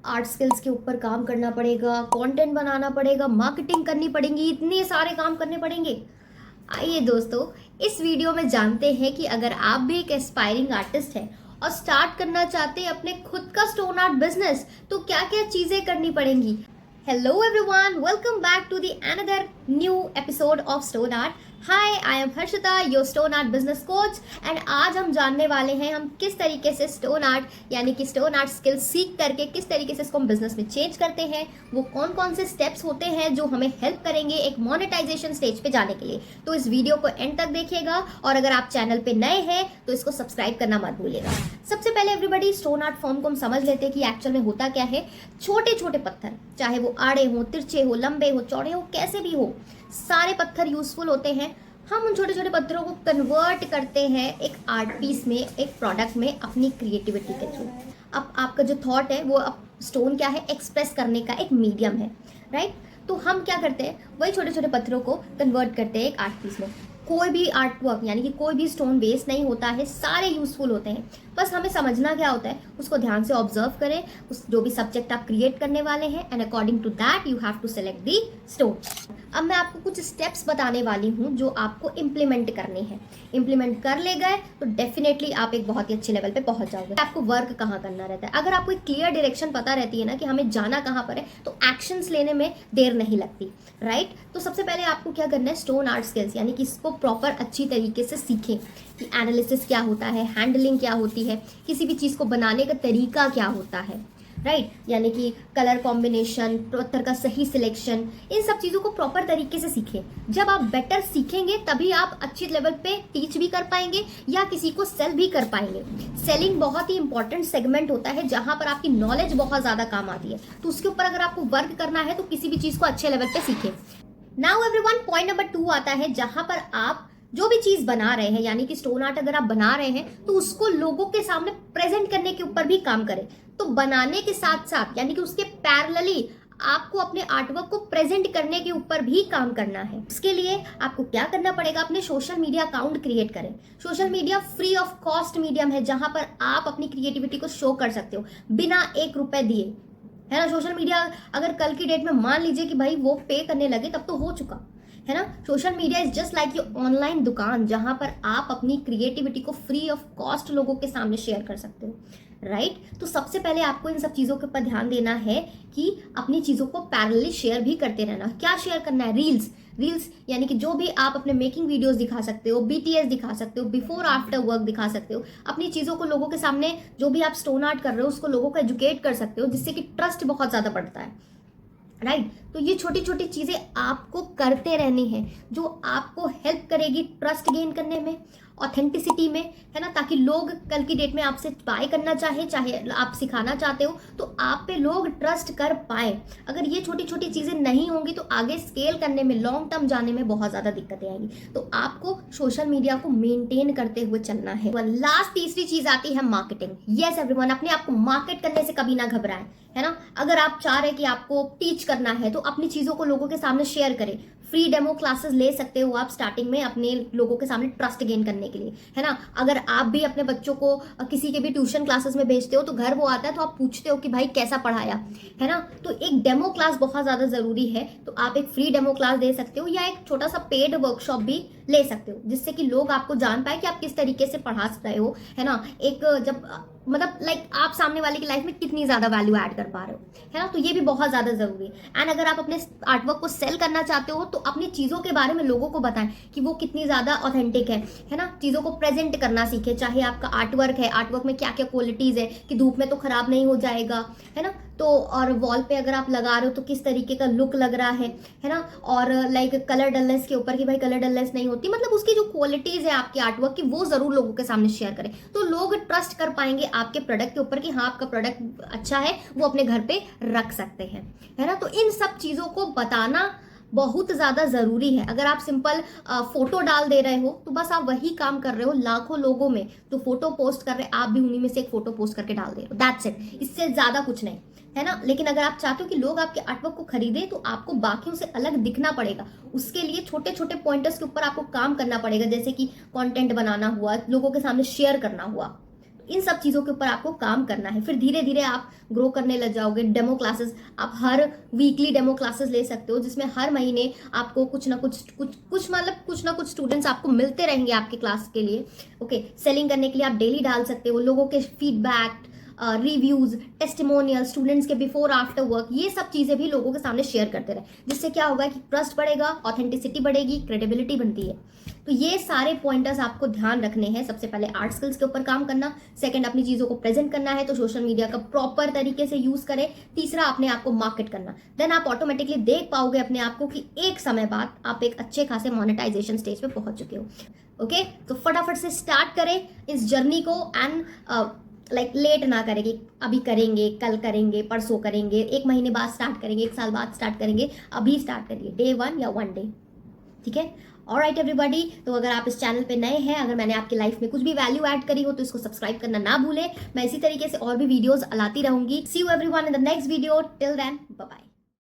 Art skills के ऊपर काम करना पड़ेगा, कंटेंट बनाना पड़ेगा, मार्केटिंग करनी पड़ेगी, इतने सारे काम करने पड़ेंगे। आइए दोस्तों, इस वीडियो में जानते हैं कि अगर आप भी एक एस्पायरिंग आर्टिस्ट हैं और स्टार्ट करना चाहते हैं अपने खुद का स्टोन आर्ट बिजनेस, तो क्या क्या चीजें करनी पड़ेंगी। Hello everyone, welcome back to the another new episode of stone art. Hi, I am Harshita, your stone art business coach. And आज हम जानने वाले हैं हम किस तरीके से स्टोन आर्ट यानी कि स्टोन आर्ट स्किल सीख करके किस तरीके से इसको हम बिजनेस में चेंज करते हैं, वो कौन कौन से स्टेप्स होते हैं जो हमें हेल्प करेंगे एक मोनेटाइजेशन स्टेज पे जाने के लिए। तो इस वीडियो को एंड तक देखिएगा और अगर आप चैनल पे नए हैं तो इसको सब्सक्राइब करना मत भूलिएगा। सबसे पहले एवरीबॉडी, स्टोन आर्ट फॉर्म को हम समझ लेते हैं कि एक्चुअल में होता क्या है। छोटे छोटे पत्थर, चाहे वो आड़े हो, तिरछे हो, लंबे हो, चौड़े हो, कैसे भी हो, सारे पत्थर यूजफुल होते हैं। हम उन छोटे छोटे पत्थरों को कन्वर्ट करते हैं एक आर्ट पीस में, एक प्रोडक्ट में, अपनी क्रिएटिविटी के थ्रू। अब आपका जो थॉट है वो अब स्टोन क्या है, एक्सप्रेस करने का एक मीडियम है, राइट। तो हम क्या करते हैं, वही छोटे छोटे पत्थरों को कन्वर्ट करते हैं एक आर्ट पीस में। कोई भी आर्ट वर्क यानी कि कोई भी स्टोन वेस्ट नहीं होता है, सारे यूजफुल होते हैं। बस हमें समझना क्या होता है, उसको ध्यान से ऑब्जर्व करें, उस जो भी सब्जेक्ट आप क्रिएट करने वाले हैं, and according to that you have to select the stone. अब मैं आपको कुछ स्टेप्स बताने वाली हूँ जो आपको इम्प्लीमेंट करने हैं। इम्प्लीमेंट कर ले गए तो डेफिनेटली आप एक बहुत ही अच्छे लेवल पे पहुंच जाओगे। आपको वर्क कहाँ करना रहता है, अगर आपको एक क्लियर डायरेक्शन पता रहती है ना कि हमें जाना कहाँ पर है, तो एक्शंस लेने में देर नहीं लगती, राइट। तो सबसे पहले आपको क्या करना है, स्टोन आर्ट स्किल्स यानी कि इसको प्रॉपर अच्छी तरीके से सीखें कि एनालिसिस क्या होता है, हैंडलिंग क्या होती है, किसी भी चीज़ को बनाने का तरीका क्या होता है, राइट। यानी कि कलर कॉम्बिनेशन, पत्थर का सही सिलेक्शन, इन सब चीज़ों को प्रॉपर तरीके से सीखें। जब आप बेटर सीखेंगे तभी आप अच्छे लेवल पे टीच भी कर पाएंगे या किसी को सेल भी कर पाएंगे। सेलिंग बहुत ही इंपॉर्टेंट सेगमेंट होता है जहां पर आपकी नॉलेज बहुत ज़्यादा काम आती है। तो उसके ऊपर अगर आपको वर्क करना है तो किसी भी चीज़ को अच्छे लेवल पे सीखें। नाउ एवरीवन, पॉइंट नंबर 2 आता है, जहां पर आप जो भी चीज बना रहे हैं यानी कि स्टोन आर्ट अगर आप बना रहे हैं तो उसको लोगों के सामने प्रेजेंट करने के ऊपर भी काम करें। तो बनाने के साथ साथ यानी कि उसके पैरेलली आपको अपने आर्टवर्क को प्रेजेंट करने के ऊपर भी काम करना है। इसके लिए आपको क्या करना पड़ेगा, अपने सोशल मीडिया अकाउंट क्रिएट करें। Social media free of cost medium है जहां पर आप अपनी क्रिएटिविटी को शो कर सकते हो बिना 1 रुपए दिए, है ना। सोशल मीडिया अगर कल की डेट में मान लीजिए कि भाई वो पे करने लगे तब तो हो चुका है ना। Social media is just like your online दुकान जहां पर आप अपनी क्रिएटिविटी को फ्री ऑफ कॉस्ट लोगों के सामने शेयर कर सकते हो, राइट। तो सबसे पहले आपको इन सब चीज़ों के ऊपर ध्यान देना है कि अपनी चीज़ों को पैरेलली शेयर भी करते रहना। क्या शेयर करना है, रील्स यानी कि जो भी आप अपने मेकिंग वीडियोस दिखा सकते हो, बीटीएस दिखा सकते हो, बिफोर आफ्टर वर्क दिखा सकते हो। अपनी चीज़ों को लोगों के सामने, जो भी आप स्टोन आर्ट कर रहे हो उसको लोगों को एजुकेट कर सकते हो, जिससे कि ट्रस्ट बहुत ज़्यादा बढ़ता है, राइट। तो ये छोटी छोटी चीज़ें आपको करते रहनी है जो आपको हेल्प करेगी ट्रस्ट गेन करने में, ऑथेंटिसिटी में, है ना। ताकि लोग कल की डेट में आपसे बाय करना चाहे आप सिखाना चाहते हो तो आप पे लोग ट्रस्ट कर पाए। अगर ये छोटी छोटी चीज़ें नहीं होंगी तो आगे स्केल करने में, लॉन्ग टर्म जाने में बहुत ज़्यादा दिक्कतें आएंगी। तो आपको सोशल मीडिया को मेंटेन करते हुए चलना है। लास्ट तीसरी चीज़ आती है मार्केटिंग। यस एवरीवन, अपने आप को मार्केट करने से कभी ना घबराएं, है ना। अगर आप चाह रहे हैं कि आपको टीच करना है तो अपनी चीज़ों को लोगों के सामने शेयर करें। फ्री डेमो क्लासेस ले सकते हो आप स्टार्टिंग में अपने लोगों के सामने ट्रस्ट गेन करने के लिए, है ना। अगर आप भी अपने बच्चों को किसी के भी ट्यूशन क्लासेस में भेजते हो तो घर वो आता है तो आप पूछते हो कि भाई कैसा पढ़ाया, है ना। तो एक डेमो क्लास बहुत ज़्यादा ज़रूरी है। तो आप एक फ्री डेमो क्लास दे सकते हो या एक छोटा सा पेड वर्कशॉप भी ले सकते हो, जिससे कि लोग आपको जान पाए कि आप किस तरीके से पढ़ा रहे हो, है ना। एक जब मतलब लाइक आप सामने वाले की लाइफ में कितनी ज़्यादा वैल्यू ऐड कर पा रहे हो, है ना। तो ये भी बहुत ज़्यादा ज़रूरी है। एंड अगर आप अपने आर्टवर्क को सेल करना चाहते हो तो अपनी चीज़ों के बारे में लोगों को बताएं कि वो कितनी ज़्यादा ऑथेंटिक है ना। चीज़ों को प्रेजेंट करना सीखें। चाहे आपका आर्टवर्क है, आर्टवर्क में क्या क्या क्वालिटीज़ है कि धूप में तो खराब नहीं हो जाएगा, है ना। तो और वॉल पे अगर आप लगा रहे हो तो किस तरीके का लुक लग रहा है ना। और लाइक कलर डलनेस के ऊपर कि भाई कलर डलनेस नहीं होती, मतलब उसकी जो क्वालिटीज़ है आपके आर्टवर्क की वो ज़रूर लोगों के सामने शेयर करें। तो लोग ट्रस्ट कर पाएंगे आपके प्रोडक्ट के ऊपर कि हाँ आपका प्रोडक्ट अच्छा है, वो अपने घर पे रख सकते हैं, है ना। तो इन सब चीज़ों को बताना बहुत ज़्यादा ज़रूरी है। अगर आप सिंपल फोटो डाल दे रहे हो तो बस आप वही काम कर रहे हो। लाखों लोगों में जो फोटो पोस्ट कर रहे हैं आप भी उन्हीं में से एक फोटो पोस्ट करके डाल दे रहे हो, दैट्स इट। इससे ज़्यादा कुछ नहीं, है ना। लेकिन अगर आप चाहते हो कि लोग आपके आर्टवर्क को खरीदें तो आपको बाकियों से अलग दिखना पड़ेगा। उसके लिए छोटे छोटे पॉइंटर्स के ऊपर आपको काम करना पड़ेगा, जैसे कि कंटेंट बनाना हुआ, लोगों के सामने शेयर करना हुआ। इन सब चीज़ों के ऊपर आपको काम करना है। फिर धीरे धीरे आप ग्रो करने लग जाओगे। डेमो क्लासेस, आप हर वीकली डेमो क्लासेस ले सकते हो, जिसमें हर महीने आपको कुछ ना कुछ स्टूडेंट्स आपको मिलते रहेंगे आपके क्लास के लिए। ओके, सेलिंग करने के लिए आप डेली डाल सकते हो। लोगों के फीडबैक, रिव्यूज, टेस्टिमोनियल, स्टूडेंट्स के बिफोर आफ्टर वर्क, ये सब चीज़ें भी लोगों के सामने शेयर करते रहे, जिससे क्या होगा कि ट्रस्ट बढ़ेगा, ऑथेंटिसिटी बढ़ेगी, क्रेडिबिलिटी बनती है। तो ये सारे पॉइंटर्स आपको ध्यान रखने हैं। सबसे पहले आर्ट स्किल्स के ऊपर काम करना, सेकंड अपनी चीज़ों को प्रेजेंट करना है तो सोशल मीडिया का प्रॉपर तरीके से यूज़ करें, तीसरा अपने आप को मार्केट करना। देन आप ऑटोमेटिकली देख पाओगे अपने आप को कि एक समय बाद आप एक अच्छे खासे मोनेटाइजेशन स्टेज पे पहुंच चुके हो। ओके, तो फटाफट से स्टार्ट करें इस जर्नी को एंड लेट ना करेंगे, अभी करेंगे, कल करेंगे, परसों करेंगे, एक महीने बाद स्टार्ट करेंगे, एक साल बाद स्टार्ट करेंगे, अभी स्टार्ट करिए, डे 1 या 1 डे। ठीक है, ऑलराइट एवरीबॉडी। तो अगर आप इस चैनल पे नए हैं, अगर मैंने आपकी लाइफ में कुछ भी वैल्यू ऐड करी हो तो इसको सब्सक्राइब करना ना भूलें। मैं इसी तरीके से और भी वीडियोस लाती रहूंगी। See you everyone in the next video. Till then, bye bye.